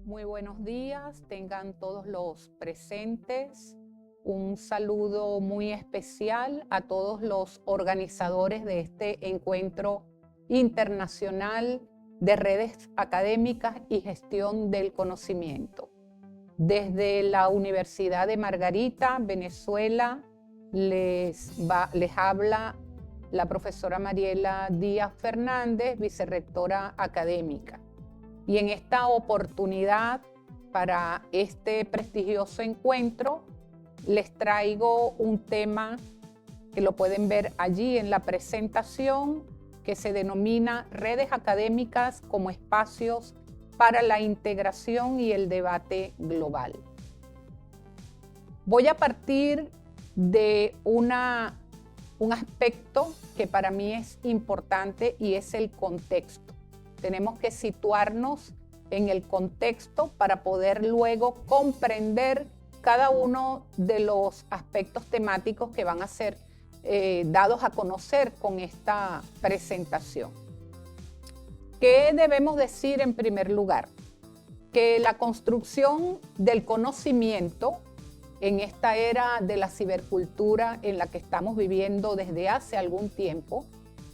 Muy buenos días, tengan todos los presentes. Un saludo muy especial a todos los organizadores de este encuentro internacional de redes académicas y gestión del conocimiento. Desde la Universidad de Margarita, Venezuela, les habla la profesora Mariela Díaz Fernández, vicerrectora académica. Y en esta oportunidad, para este prestigioso encuentro, les traigo un tema que lo pueden ver allí en la presentación, que se denomina Redes académicas como espacios para la integración y el debate global. Voy a partir de un aspecto que para mí es importante y es el contexto. Tenemos que situarnos en el contexto para poder luego comprender cada uno de los aspectos temáticos que van a ser dados a conocer con esta presentación. ¿Qué debemos decir en primer lugar? Que la construcción del conocimiento en esta era de la cibercultura en la que estamos viviendo desde hace algún tiempo,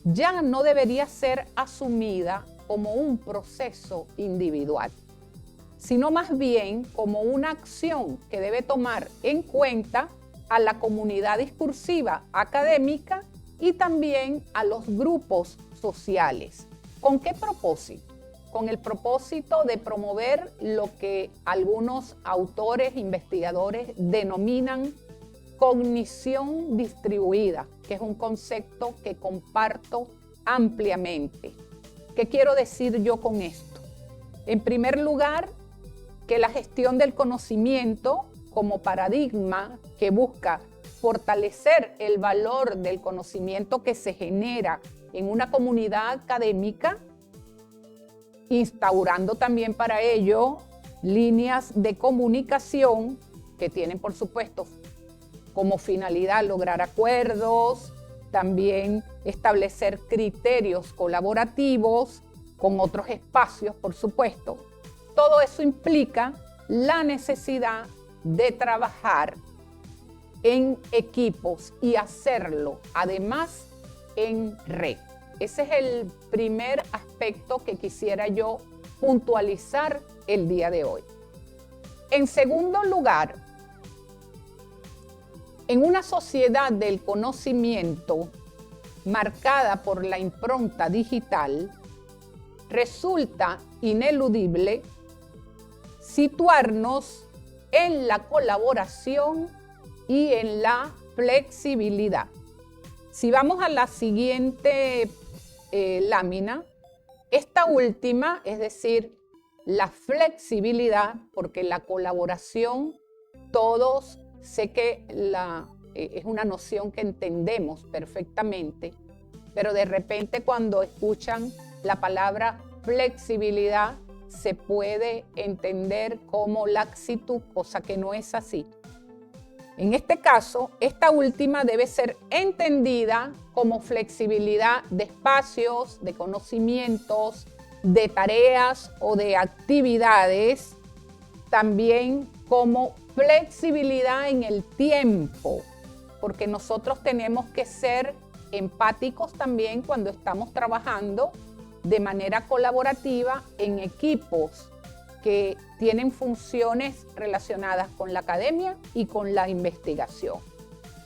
ya no debería ser asumida como un proceso individual, sino más bien como una acción que debe tomar en cuenta a la comunidad discursiva académica y también a los grupos sociales. ¿Con qué propósito? Con el propósito de promover lo que algunos autores, investigadores denominan cognición distribuida, que es un concepto que comparto ampliamente. ¿Qué quiero decir yo con esto? En primer lugar, que la gestión del conocimiento como paradigma que busca fortalecer el valor del conocimiento que se genera en una comunidad académica, instaurando también para ello líneas de comunicación que tienen, por supuesto, como finalidad lograr acuerdos, también establecer criterios colaborativos con otros espacios, por supuesto. Todo eso implica la necesidad de trabajar en equipos y hacerlo, además, en red. Ese es el primer aspecto que quisiera yo puntualizar el día de hoy. En segundo lugar, en una sociedad del conocimiento marcada por la impronta digital, resulta ineludible situarnos en la colaboración y en la flexibilidad. Si vamos a la siguiente lámina, esta última, es decir, la flexibilidad, porque la colaboración, todos sé que es una noción que entendemos perfectamente, pero de repente cuando escuchan la palabra flexibilidad se puede entender como laxitud, cosa que no es así. En este caso, esta última debe ser entendida como flexibilidad de espacios, de conocimientos, de tareas o de actividades, también como flexibilidad en el tiempo, porque nosotros tenemos que ser empáticos también cuando estamos trabajando de manera colaborativa en equipos que tienen funciones relacionadas con la academia y con la investigación.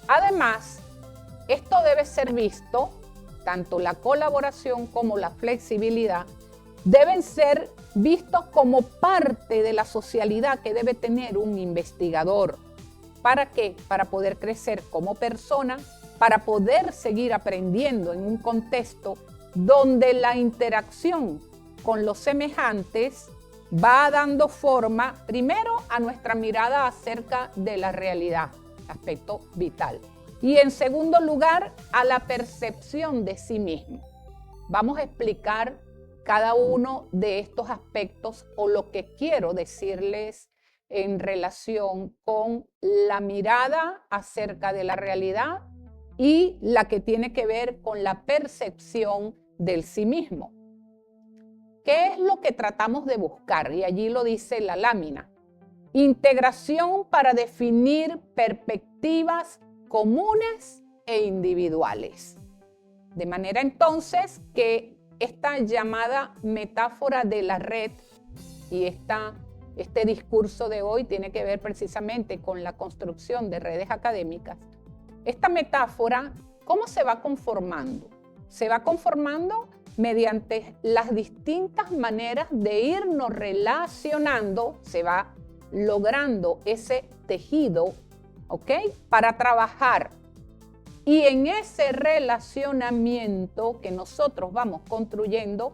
Además, esto debe ser visto, tanto la colaboración como la flexibilidad, deben ser vistos como parte de la socialidad que debe tener un investigador. ¿Para qué? Para poder crecer como persona, para poder seguir aprendiendo en un contexto donde la interacción con los semejantes va dando forma, primero, a nuestra mirada acerca de la realidad, aspecto vital, y en segundo lugar, a la percepción de sí mismo. Vamos a explicar cada uno de estos aspectos o lo que quiero decirles en relación con la mirada acerca de la realidad y la que tiene que ver con la percepción del sí mismo. ¿Qué es lo que tratamos de buscar? Y allí lo dice la lámina. Integración para definir perspectivas comunes e individuales. De manera entonces que esta llamada metáfora de la red y este discurso de hoy tiene que ver precisamente con la construcción de redes académicas. Esta metáfora, ¿cómo se va conformando? Se va conformando mediante las distintas maneras de irnos relacionando, se va logrando ese tejido, ¿ok? Para trabajar. Y en ese relacionamiento que nosotros vamos construyendo,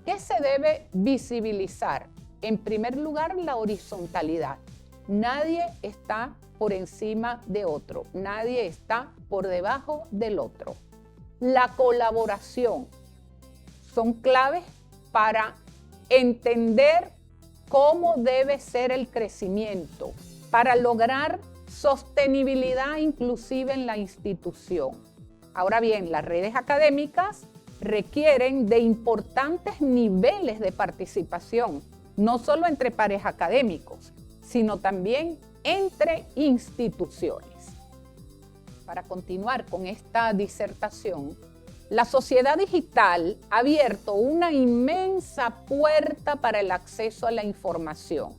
¿qué se debe visibilizar? En primer lugar, la horizontalidad. Nadie está por encima de otro, nadie está por debajo del otro. La colaboración son claves para entender cómo debe ser el crecimiento, para lograr sostenibilidad inclusive en la institución. Ahora bien, las redes académicas requieren de importantes niveles de participación, no solo entre pares académicos, sino también entre instituciones. Para continuar con esta disertación, la sociedad digital ha abierto una inmensa puerta para el acceso a la información.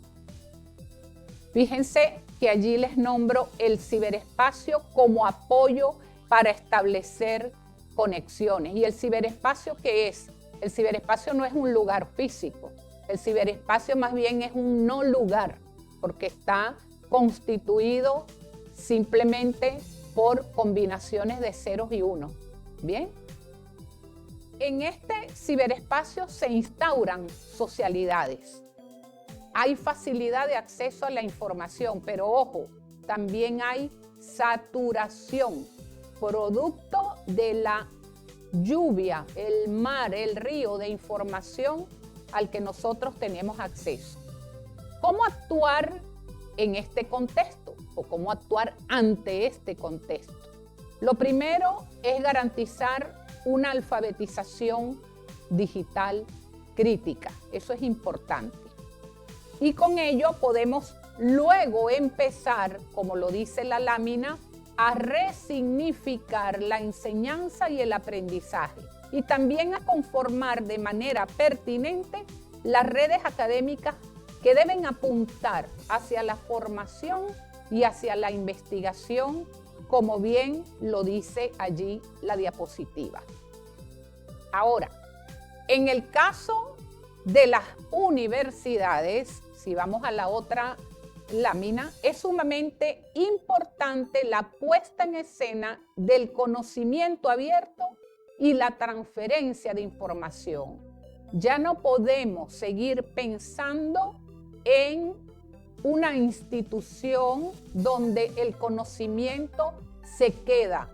Fíjense que allí les nombro el ciberespacio como apoyo para establecer conexiones. ¿Y el ciberespacio qué es? El ciberespacio no es un lugar físico. El ciberespacio más bien es un no lugar, porque está constituido simplemente por combinaciones de ceros y unos. ¿Bien? En este ciberespacio se instauran socialidades. Hay facilidad de acceso a la información, pero ojo, también hay saturación, producto de la lluvia, el mar, el río de información al que nosotros tenemos acceso. ¿Cómo actuar en este contexto o cómo actuar ante este contexto? Lo primero es garantizar una alfabetización digital crítica. Eso es importante. Y con ello podemos luego empezar, como lo dice la lámina, a resignificar la enseñanza y el aprendizaje y también a conformar de manera pertinente las redes académicas que deben apuntar hacia la formación y hacia la investigación, como bien lo dice allí la diapositiva. Ahora, en el caso de las universidades, si vamos a la otra lámina, es sumamente importante la puesta en escena del conocimiento abierto y la transferencia de información. Ya no podemos seguir pensando en una institución donde el conocimiento se queda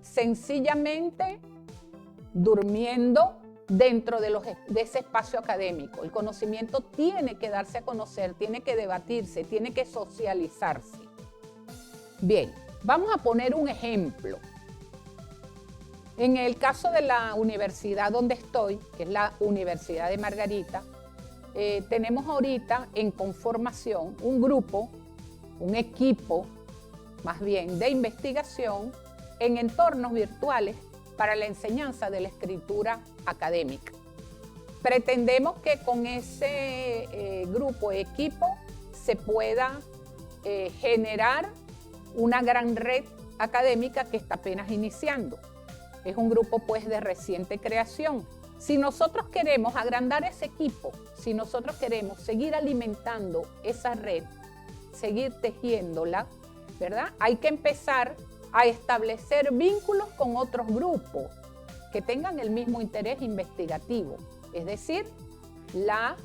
sencillamente durmiendo dentro de ese espacio académico. El conocimiento tiene que darse a conocer, tiene que debatirse, tiene que socializarse. Bien, vamos a poner un ejemplo. En el caso de la universidad donde estoy, que es la Universidad de Margarita, tenemos ahorita en conformación un grupo, un equipo, más bien, de investigación en entornos virtuales para la enseñanza de la escritura académica. Pretendemos que con ese grupo, equipo, se pueda generar una gran red académica que está apenas iniciando. Es un grupo pues de reciente creación. Si nosotros queremos agrandar ese equipo, si nosotros queremos seguir alimentando esa red, seguir tejiéndola, ¿verdad? Hay que empezar a establecer vínculos con otros grupos que tengan el mismo interés investigativo, es decir, la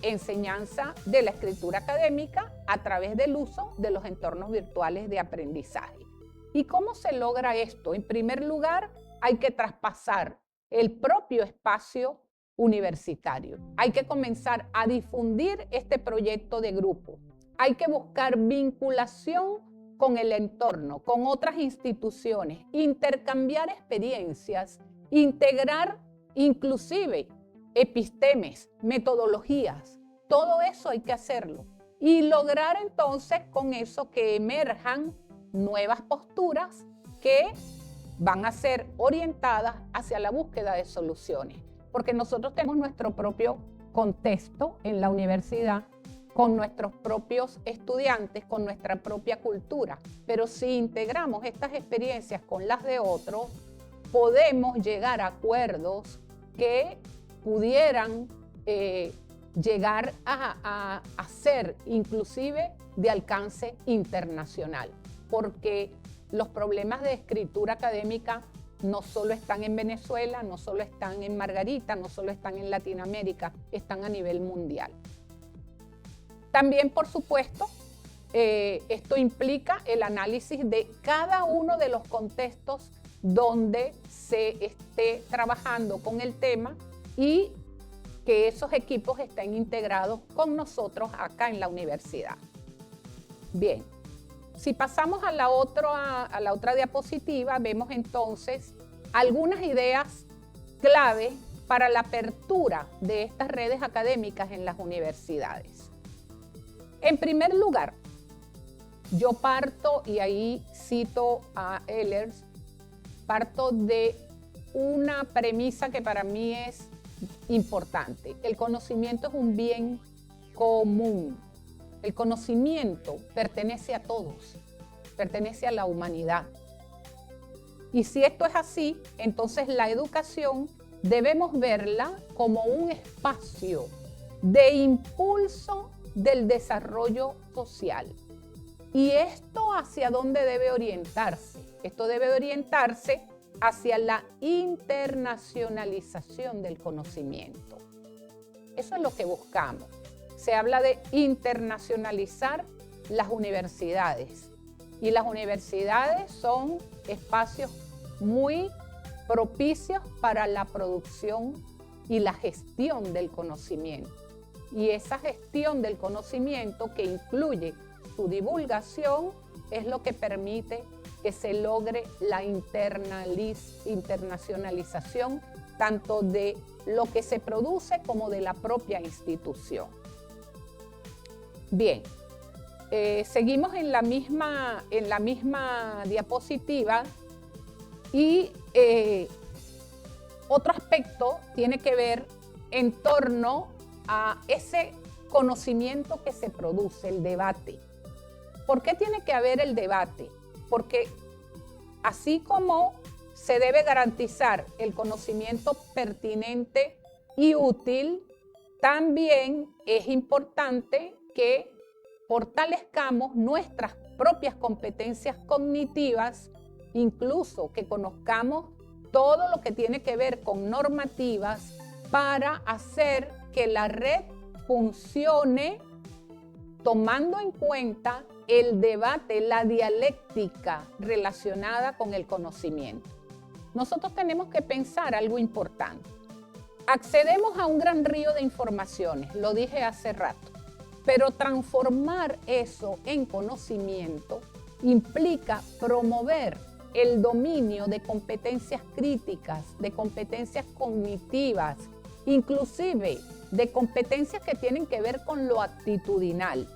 enseñanza de la escritura académica a través del uso de los entornos virtuales de aprendizaje. ¿Y cómo se logra esto? En primer lugar, hay que traspasar el propio espacio universitario. Hay que comenzar a difundir este proyecto de grupo. Hay que buscar vinculación con el entorno, con otras instituciones, intercambiar experiencias, integrar inclusive epistemes, metodologías. Todo eso hay que hacerlo. Y lograr entonces con eso que emerjan nuevas posturas que van a ser orientadas hacia la búsqueda de soluciones. Porque nosotros tenemos nuestro propio contexto en la universidad, con nuestros propios estudiantes, con nuestra propia cultura. Pero si integramos estas experiencias con las de otros, podemos llegar a acuerdos que pudieran llegar a ser inclusive de alcance internacional. Porque los problemas de escritura académica no solo están en Venezuela, no solo están en Margarita, no solo están en Latinoamérica, están a nivel mundial. También, por supuesto, esto implica el análisis de cada uno de los contextos donde se esté trabajando con el tema y que esos equipos estén integrados con nosotros acá en la universidad. Bien, si pasamos a la otra diapositiva, vemos entonces algunas ideas clave para la apertura de estas redes académicas en las universidades. En primer lugar, yo parto, y ahí cito a Ehlers, parto de una premisa que para mí es importante. El conocimiento es un bien común. El conocimiento pertenece a todos, pertenece a la humanidad. Y si esto es así, entonces la educación debemos verla como un espacio de impulso del desarrollo social. ¿Y esto hacia dónde debe orientarse? Esto debe orientarse hacia la internacionalización del conocimiento. Eso es lo que buscamos. Se habla de internacionalizar las universidades. Y las universidades son espacios muy propicios para la producción y la gestión del conocimiento. Y esa gestión del conocimiento que incluye su divulgación es lo que permite que se logre la internacionalización tanto de lo que se produce como de la propia institución. Bien, seguimos en la misma diapositiva y otro aspecto tiene que ver en torno a ese conocimiento que se produce, el debate. ¿Por qué tiene que haber el debate? Porque así como se debe garantizar el conocimiento pertinente y útil, también es importante que fortalezcamos nuestras propias competencias cognitivas, incluso que conozcamos todo lo que tiene que ver con normativas para hacer que la red funcione tomando en cuenta el debate, la dialéctica relacionada con el conocimiento. Nosotros tenemos que pensar algo importante. Accedemos a un gran río de informaciones, lo dije hace rato, pero transformar eso en conocimiento implica promover el dominio de competencias críticas, de competencias cognitivas, inclusive de competencias que tienen que ver con lo actitudinal.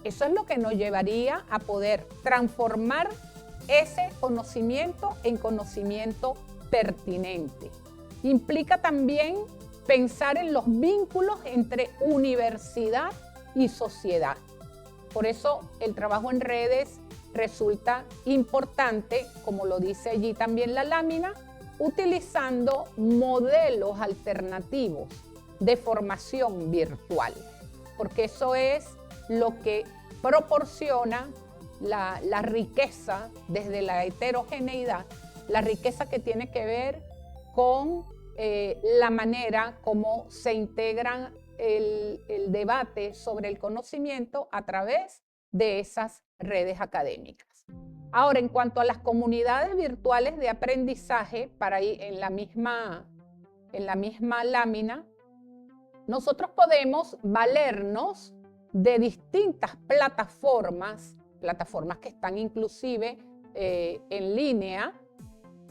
Eso es lo que nos llevaría a poder transformar ese conocimiento en conocimiento pertinente. Implica también pensar en los vínculos entre universidad y sociedad. Por eso el trabajo en redes resulta importante, como lo dice allí también la lámina, utilizando modelos alternativos de formación virtual, porque eso es lo que proporciona la riqueza desde la heterogeneidad, la riqueza que tiene que ver con la manera como se integran el debate sobre el conocimiento a través de esas redes académicas. Ahora, en cuanto a las comunidades virtuales de aprendizaje, para ir en la misma lámina, nosotros podemos valernos de distintas plataformas que están inclusive en línea,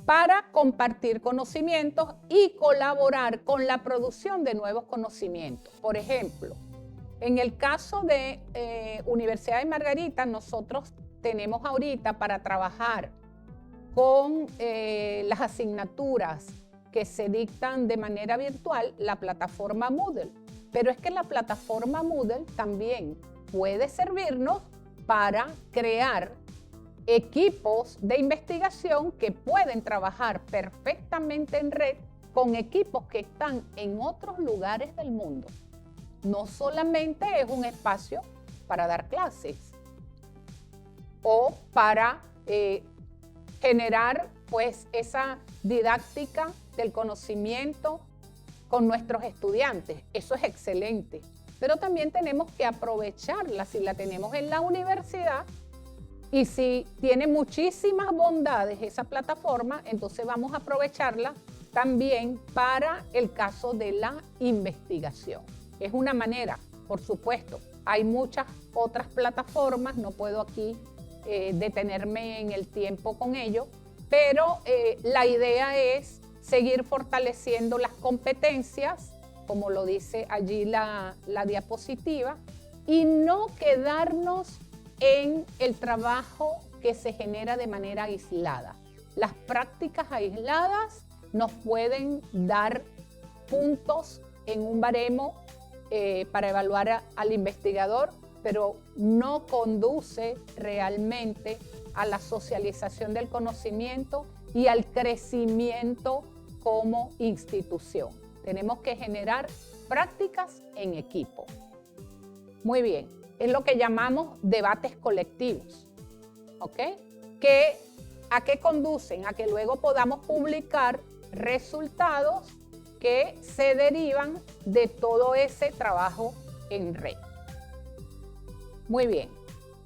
para compartir conocimientos y colaborar con la producción de nuevos conocimientos. Por ejemplo, en el caso de Universidad de Margarita, nosotros tenemos ahorita para trabajar con las asignaturas que se dictan de manera virtual la plataforma Moodle. Pero es que la plataforma Moodle también puede servirnos para crear equipos de investigación que pueden trabajar perfectamente en red con equipos que están en otros lugares del mundo. No solamente es un espacio para dar clases o para generar pues esa didáctica del conocimiento con nuestros estudiantes. Eso es excelente, pero también tenemos que aprovecharla si la tenemos en la universidad y si tiene muchísimas bondades esa plataforma, entonces vamos a aprovecharla también para el caso de la investigación. Es una manera, por supuesto. Hay muchas otras plataformas, no puedo aquí detenerme en el tiempo con ello, pero la idea es seguir fortaleciendo las competencias, como lo dice allí la diapositiva, y no quedarnos en el trabajo que se genera de manera aislada. Las prácticas aisladas nos pueden dar puntos en un baremo para evaluar al investigador, pero no conduce realmente a la socialización del conocimiento y al crecimiento como institución. Tenemos que generar prácticas en equipo. Muy bien, es lo que llamamos debates colectivos, ¿ok? ¿A qué conducen? A que luego podamos publicar resultados que se derivan de todo ese trabajo en red. Muy bien,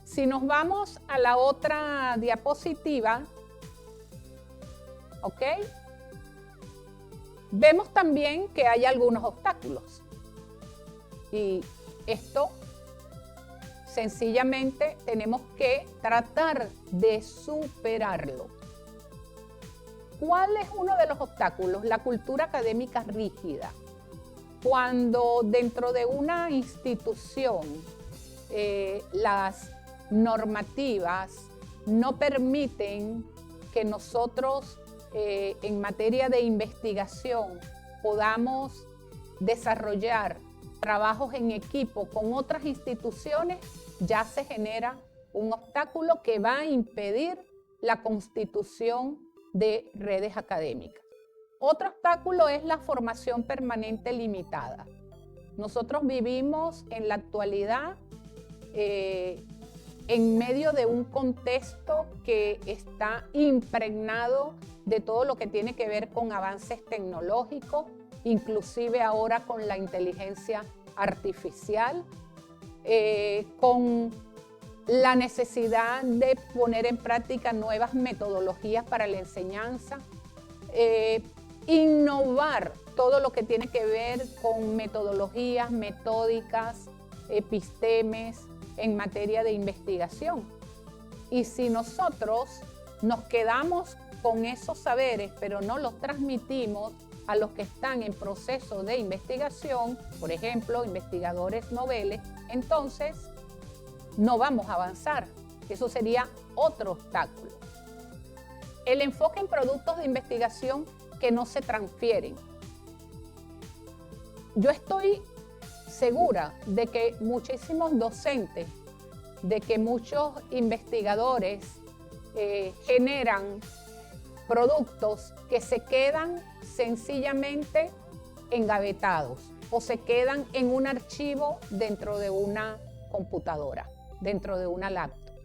si nos vamos a la otra diapositiva, ¿ok? Vemos también que hay algunos obstáculos y esto sencillamente tenemos que tratar de superarlo. ¿Cuál es uno de los obstáculos? La cultura académica rígida. Cuando dentro de una institución las normativas no permiten que nosotros en materia de investigación podamos desarrollar trabajos en equipo con otras instituciones, ya se genera un obstáculo que va a impedir la constitución de redes académicas. Otro obstáculo es la formación permanente limitada. Nosotros vivimos en la actualidad en medio de un contexto que está impregnado de todo lo que tiene que ver con avances tecnológicos, inclusive ahora con la inteligencia artificial, con la necesidad de poner en práctica nuevas metodologías para la enseñanza, innovar todo lo que tiene que ver con metodologías, metódicas, epistemes en materia de investigación. Y si nosotros nos quedamos con esos saberes, pero no los transmitimos a los que están en proceso de investigación, por ejemplo, investigadores noveles, entonces no vamos a avanzar. Eso sería otro obstáculo. El enfoque en productos de investigación que no se transfieren. Yo estoy segura de que muchísimos docentes, de que muchos investigadores generan productos que se quedan sencillamente engavetados o se quedan en un archivo dentro de una computadora, dentro de una laptop.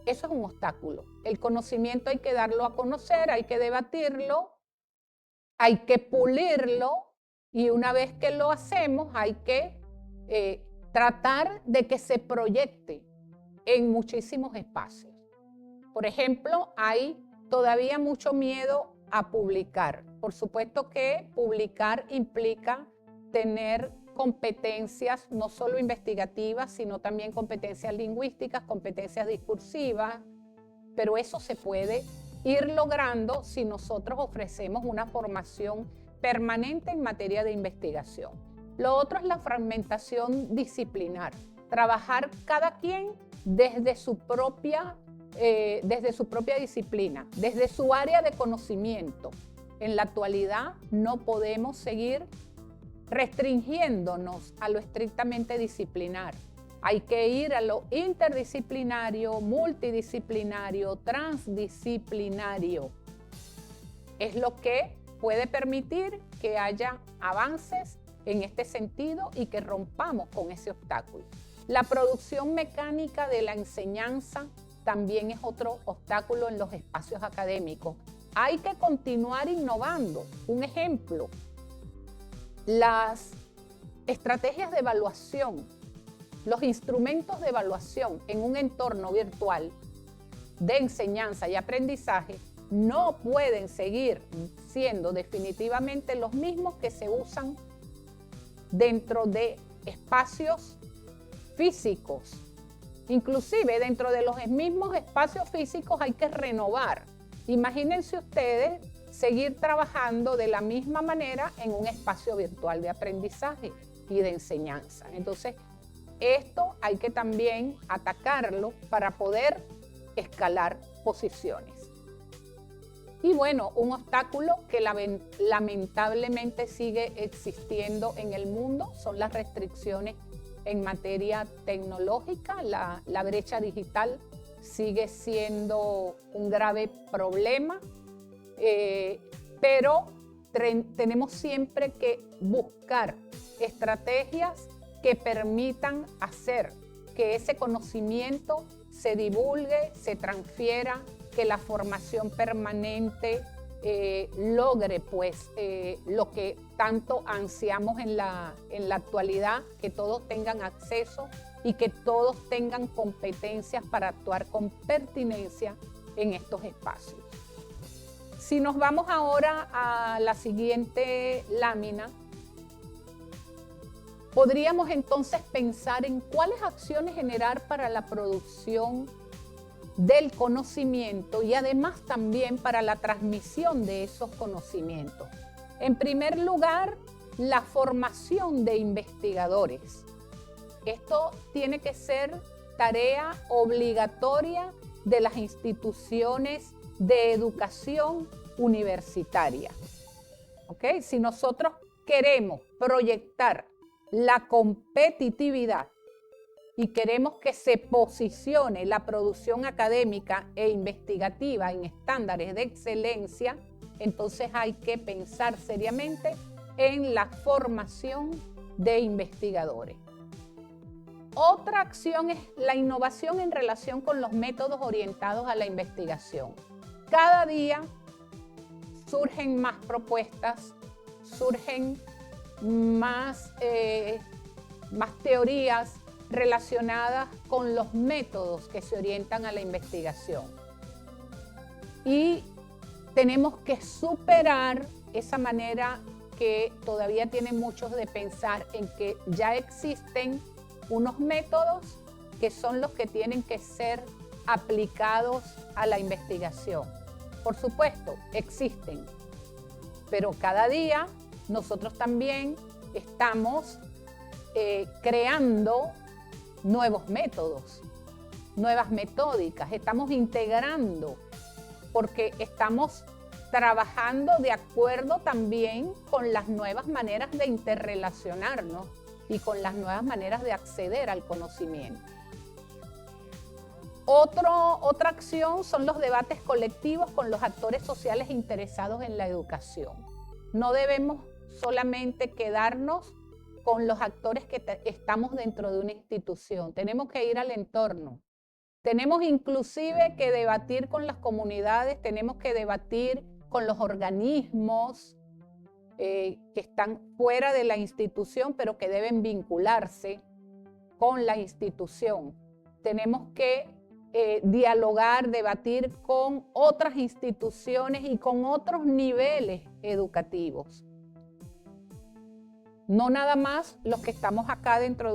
Eso es un obstáculo. El conocimiento hay que darlo a conocer, hay que debatirlo, hay que pulirlo y una vez que lo hacemos hay que tratar de que se proyecte en muchísimos espacios. Por ejemplo, hay todavía mucho miedo a publicar. Por supuesto que publicar implica tener competencias no solo investigativas, sino también competencias lingüísticas, competencias discursivas, pero eso se puede ir logrando si nosotros ofrecemos una formación permanente en materia de investigación. Lo otro es la fragmentación disciplinar, trabajar cada quien desde su propia disciplina, desde su área de conocimiento. En la actualidad no podemos seguir restringiéndonos a lo estrictamente disciplinar. Hay que ir a lo interdisciplinario, multidisciplinario, transdisciplinario. Es lo que puede permitir que haya avances en este sentido y que rompamos con ese obstáculo. La producción mecánica de la enseñanza también es otro obstáculo en los espacios académicos. Hay que continuar innovando. Un ejemplo, las estrategias de evaluación, los instrumentos de evaluación en un entorno virtual de enseñanza y aprendizaje no pueden seguir siendo definitivamente los mismos que se usan dentro de espacios físicos. Inclusive dentro de los mismos espacios físicos hay que renovar. Imagínense ustedes seguir trabajando de la misma manera en un espacio virtual de aprendizaje y de enseñanza. Entonces, esto hay que también atacarlo para poder escalar posiciones. Y bueno, un obstáculo que lamentablemente sigue existiendo en el mundo son las restricciones en materia tecnológica. La brecha digital sigue siendo un grave problema, pero tenemos siempre que buscar estrategias que permitan hacer que ese conocimiento se divulgue, se transfiera, que la formación permanente logre pues lo que tanto ansiamos en la actualidad, que todos tengan acceso y que todos tengan competencias para actuar con pertinencia en estos espacios. Si nos vamos ahora a la siguiente lámina, podríamos entonces pensar en cuáles acciones generar para la producción del conocimiento y además también para la transmisión de esos conocimientos. En primer lugar, la formación de investigadores. Esto tiene que ser tarea obligatoria de las instituciones de educación universitaria. ¿Okay? Si nosotros queremos proyectar la competitividad y queremos que se posicione la producción académica e investigativa en estándares de excelencia, entonces hay que pensar seriamente en la formación de investigadores. Otra acción es la innovación en relación con los métodos orientados a la investigación. Cada día surgen más propuestas, surgen más teorías relacionadas con los métodos que se orientan a la investigación. Y tenemos que superar esa manera que todavía tienen muchos de pensar en que ya existen unos métodos que son los que tienen que ser aplicados a la investigación. Por supuesto, existen, pero cada día nosotros también estamos creando nuevos métodos, nuevas metódicas, estamos integrando porque estamos trabajando de acuerdo también con las nuevas maneras de interrelacionarnos y con las nuevas maneras de acceder al conocimiento. Otra acción son los debates colectivos con los actores sociales interesados en la educación. No debemos solamente quedarnos con los actores que estamos dentro de una institución. Tenemos que ir al entorno. Tenemos inclusive que debatir con las comunidades, tenemos que debatir con los organismos que están fuera de la institución, pero que deben vincularse con la institución. Tenemos que dialogar, debatir con otras instituciones y con otros niveles educativos. No nada más los que estamos acá dentro de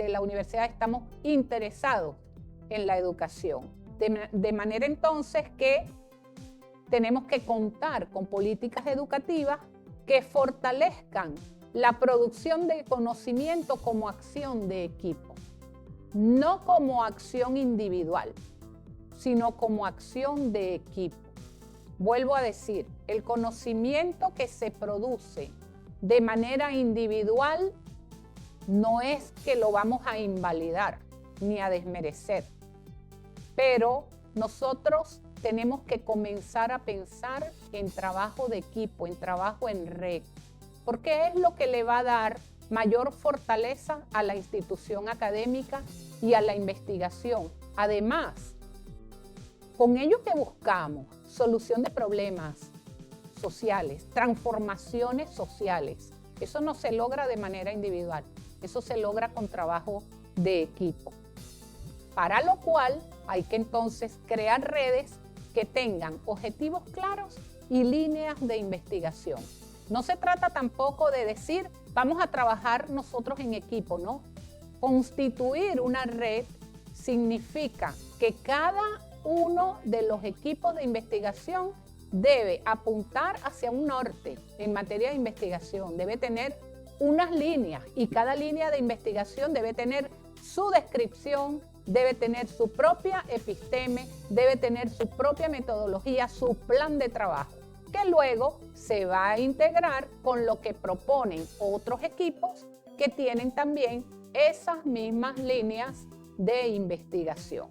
la universidad estamos interesados en la educación. De manera entonces que tenemos que contar con políticas educativas que fortalezcan la producción de conocimiento como acción de equipo, no como acción individual, sino como acción de equipo. Vuelvo a decir, el conocimiento que se produce de manera individual no es que lo vamos a invalidar ni a desmerecer, pero nosotros tenemos que comenzar a pensar en trabajo de equipo, en trabajo en red, porque es lo que le va a dar mayor fortaleza a la institución académica y a la investigación. Además, con ello que buscamos, solución de problemas sociales, transformaciones sociales, eso no se logra de manera individual, eso se logra con trabajo de equipo. Para lo cual hay que entonces crear redes que tengan objetivos claros y líneas de investigación. No se trata tampoco de decir, vamos a trabajar nosotros en equipo, ¿no? Constituir una red significa que cada uno de los equipos de investigación debe apuntar hacia un norte en materia de investigación, debe tener unas líneas y cada línea de investigación debe tener su descripción, debe tener su propia episteme, debe tener su propia metodología, su plan de trabajo, que luego se va a integrar con lo que proponen otros equipos que tienen también esas mismas líneas de investigación.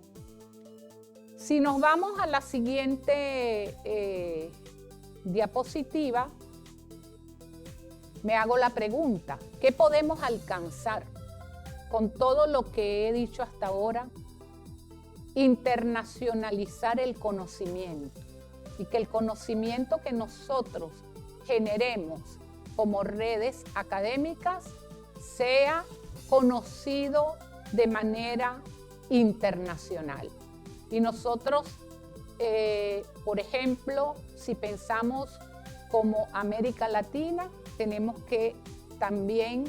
Si nos vamos a la siguiente diapositiva, me hago la pregunta, ¿qué podemos alcanzar con todo lo que he dicho hasta ahora? Internacionalizar el conocimiento y que el conocimiento que nosotros generemos como redes académicas sea conocido de manera internacional. Y nosotros, por ejemplo, si pensamos como América Latina, tenemos que también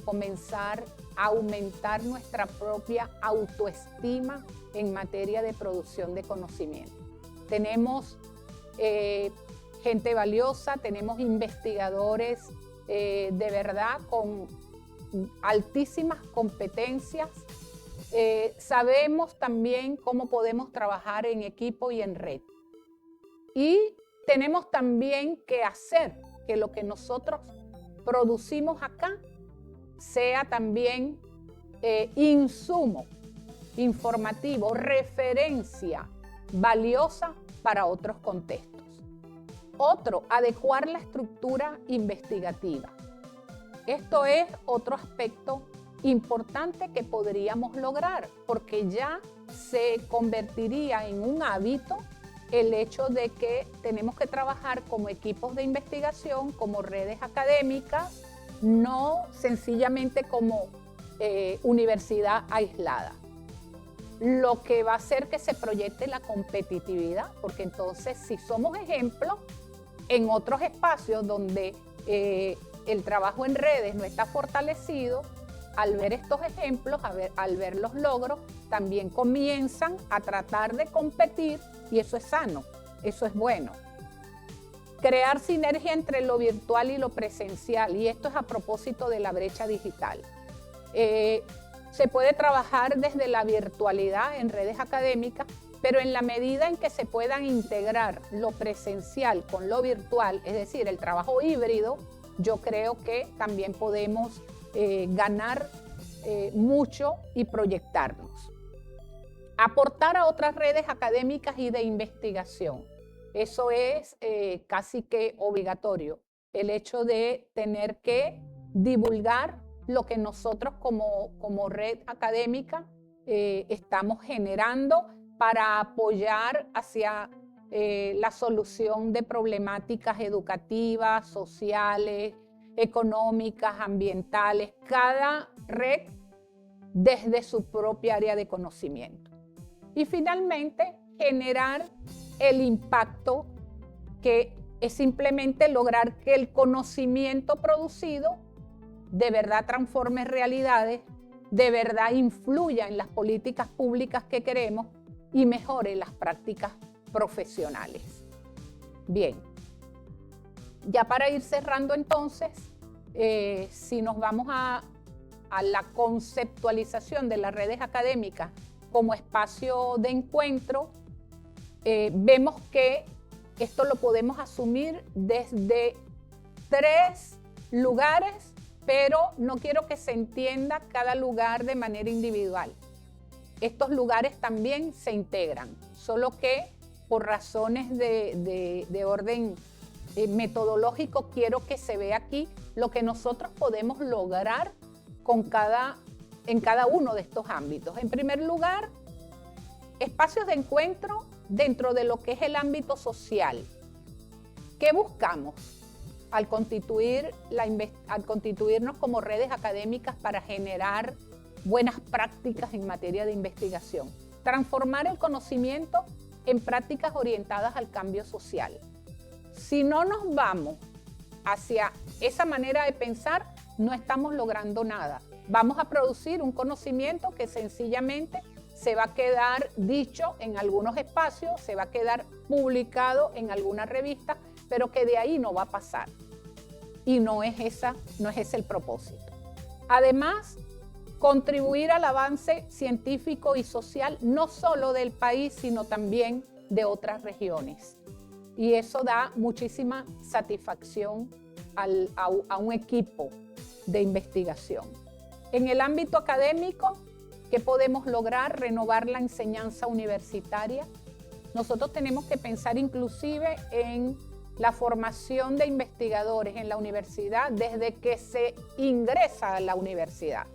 comenzar a aumentar nuestra propia autoestima en materia de producción de conocimiento. Tenemos gente valiosa, tenemos investigadores de verdad con altísimas competencias. Sabemos también cómo podemos trabajar en equipo y en red. Y tenemos también que hacer que lo que nosotros producimos acá sea también insumo informativo, referencia valiosa para otros contextos. Otro, adecuar la estructura investigativa. Esto es otro aspecto importante que podríamos lograr, porque ya se convertiría en un hábito el hecho de que tenemos que trabajar como equipos de investigación, como redes académicas, no sencillamente como universidad aislada. Lo que va a hacer que se proyecte la competitividad, porque entonces si somos ejemplo en otros espacios donde el trabajo en redes no está fortalecido, al ver estos ejemplos, al ver los logros, también comienzan a tratar de competir y eso es sano, eso es bueno. Crear sinergia entre lo virtual y lo presencial, y esto es a propósito de la brecha digital. Se puede trabajar desde la virtualidad en redes académicas, pero en la medida en que se puedan integrar lo presencial con lo virtual, es decir, el trabajo híbrido, yo creo que también podemos ganar mucho y proyectarnos. Aportar a otras redes académicas y de investigación. Eso es casi que obligatorio. El hecho de tener que divulgar lo que nosotros como red académica estamos generando para apoyar hacia la solución de problemáticas educativas, sociales, económicas, ambientales, cada red desde su propia área de conocimiento. Y finalmente, generar el impacto que es simplemente lograr que el conocimiento producido de verdad transforme realidades, de verdad influya en las políticas públicas que queremos y mejore las prácticas profesionales. Bien, ya para ir cerrando entonces, si nos vamos a la conceptualización de las redes académicas como espacio de encuentro, vemos que esto lo podemos asumir desde 3 lugares, pero no quiero que se entienda cada lugar de manera individual. Estos lugares también se integran, solo que por razones de orden metodológico quiero que se vea aquí lo que nosotros podemos lograr en cada uno de estos ámbitos. En primer lugar, espacios de encuentro dentro de lo que es el ámbito social. ¿Qué buscamos al constituirnos como redes académicas para generar buenas prácticas en materia de investigación? Transformar el conocimiento en prácticas orientadas al cambio social. Si no nos vamos hacia esa manera de pensar, no estamos logrando nada. Vamos a producir un conocimiento que sencillamente se va a quedar dicho en algunos espacios, se va a quedar publicado en alguna revista, pero que de ahí no va a pasar. Y no es ese el propósito. Además, contribuir al avance científico y social, no solo del país, sino también de otras regiones. Y eso da muchísima satisfacción a un equipo de investigación. En el ámbito académico, ¿qué podemos lograr? Renovar la enseñanza universitaria. Nosotros tenemos que pensar inclusive en la formación de investigadores en la universidad desde que se ingresa a la universidad.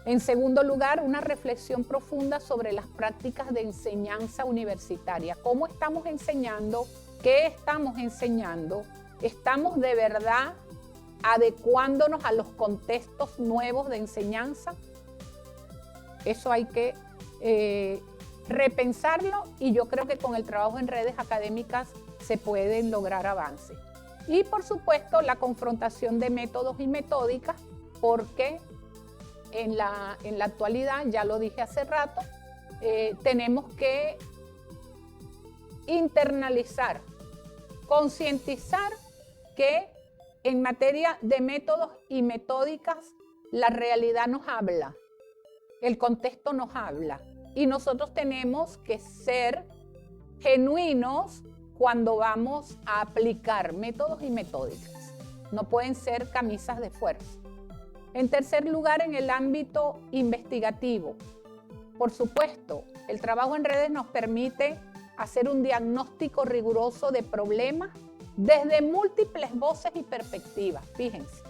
En segundo lugar, una reflexión profunda sobre las prácticas de enseñanza universitaria. ¿Cómo estamos enseñando? ¿Qué estamos enseñando? ¿Estamos de verdad adecuándonos a los contextos nuevos de enseñanza? Eso hay que repensarlo y yo creo que con el trabajo en redes académicas se pueden lograr avances. Y por supuesto la confrontación de métodos y metódicas, porque en la actualidad, ya lo dije hace rato, tenemos que internalizar, concientizar que en materia de métodos y metódicas la realidad nos habla, el contexto nos habla y nosotros tenemos que ser genuinos cuando vamos a aplicar métodos y metódicas. No pueden ser camisas de fuerza. En tercer lugar, en el ámbito investigativo. Por supuesto, el trabajo en redes nos permite hacer un diagnóstico riguroso de problemas desde múltiples voces y perspectivas. Fíjense,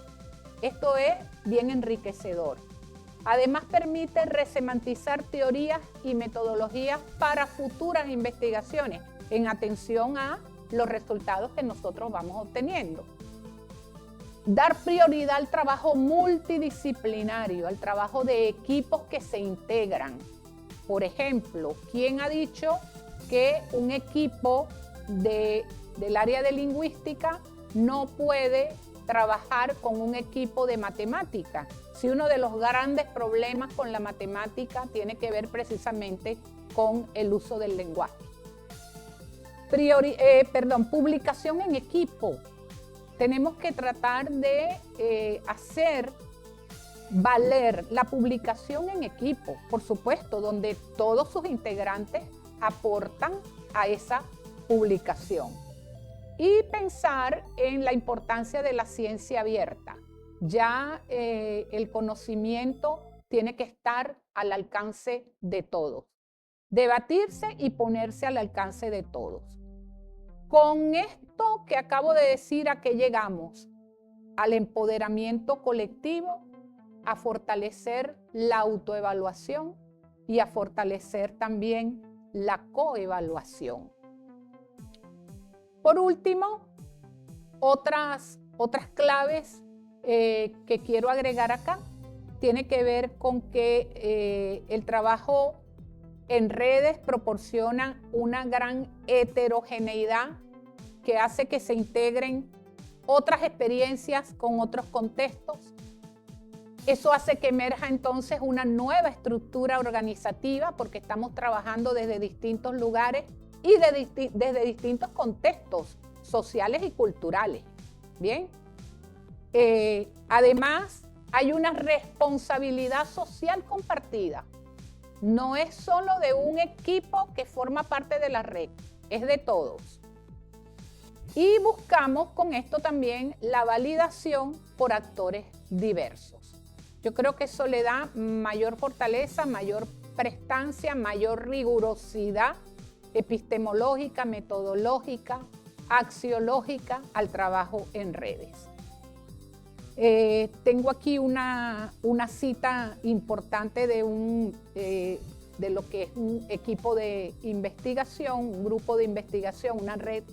esto es bien enriquecedor. Además, permite resemantizar teorías y metodologías para futuras investigaciones en atención a los resultados que nosotros vamos obteniendo. Dar prioridad al trabajo multidisciplinario, al trabajo de equipos que se integran. Por ejemplo, ¿quién ha dicho que un equipo del área de lingüística no puede trabajar con un equipo de matemática? Si uno de los grandes problemas con la matemática tiene que ver precisamente con el uso del lenguaje. Publicación en equipo. Tenemos que tratar de hacer valer la publicación en equipo, por supuesto, donde todos sus integrantes aportan a esa publicación. Y pensar en la importancia de la ciencia abierta. Ya el conocimiento tiene que estar al alcance de todos. Debatirse y ponerse al alcance de todos. Con esto que acabo de decir, ¿a qué llegamos? Al empoderamiento colectivo, a fortalecer la autoevaluación y a fortalecer también la coevaluación. Por último, otras claves que quiero agregar acá tiene que ver con que el trabajo en redes proporciona una gran heterogeneidad que hace que se integren otras experiencias con otros contextos. Eso hace que emerja entonces una nueva estructura organizativa porque estamos trabajando desde distintos lugares y desde distintos contextos sociales y culturales. Bien. Además, hay una responsabilidad social compartida. No es solo de un equipo que forma parte de la red, es de todos. Y buscamos con esto también la validación por actores diversos. Yo creo que eso le da mayor fortaleza, mayor prestancia, mayor rigurosidad epistemológica, metodológica, axiológica al trabajo en redes. Tengo aquí una cita importante de lo que es un equipo de investigación, un grupo de investigación, una red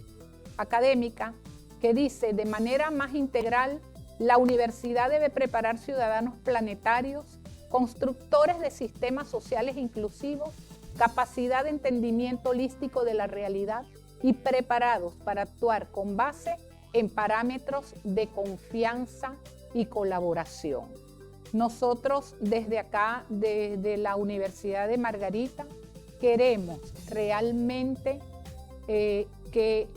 académica, que dice: de manera más integral, la universidad debe preparar ciudadanos planetarios, constructores de sistemas sociales inclusivos, capacidad de entendimiento holístico de la realidad y preparados para actuar con base en parámetros de confianza y colaboración. Nosotros desde acá, desde la Universidad de Margarita, queremos realmente que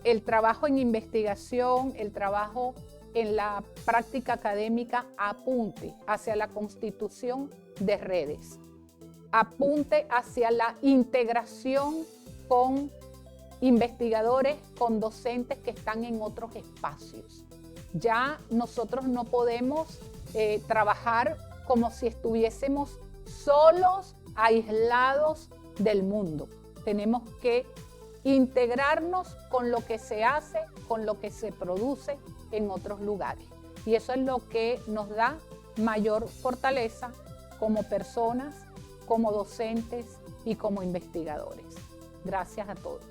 el trabajo en investigación, el trabajo en la práctica académica apunte hacia la constitución de redes, apunte hacia la integración con investigadores, con docentes que están en otros espacios. Ya nosotros no podemos trabajar como si estuviésemos solos, aislados del mundo. Tenemos que integrarnos con lo que se hace, con lo que se produce en otros lugares. Y eso es lo que nos da mayor fortaleza como personas, como docentes y como investigadores. Gracias a todos.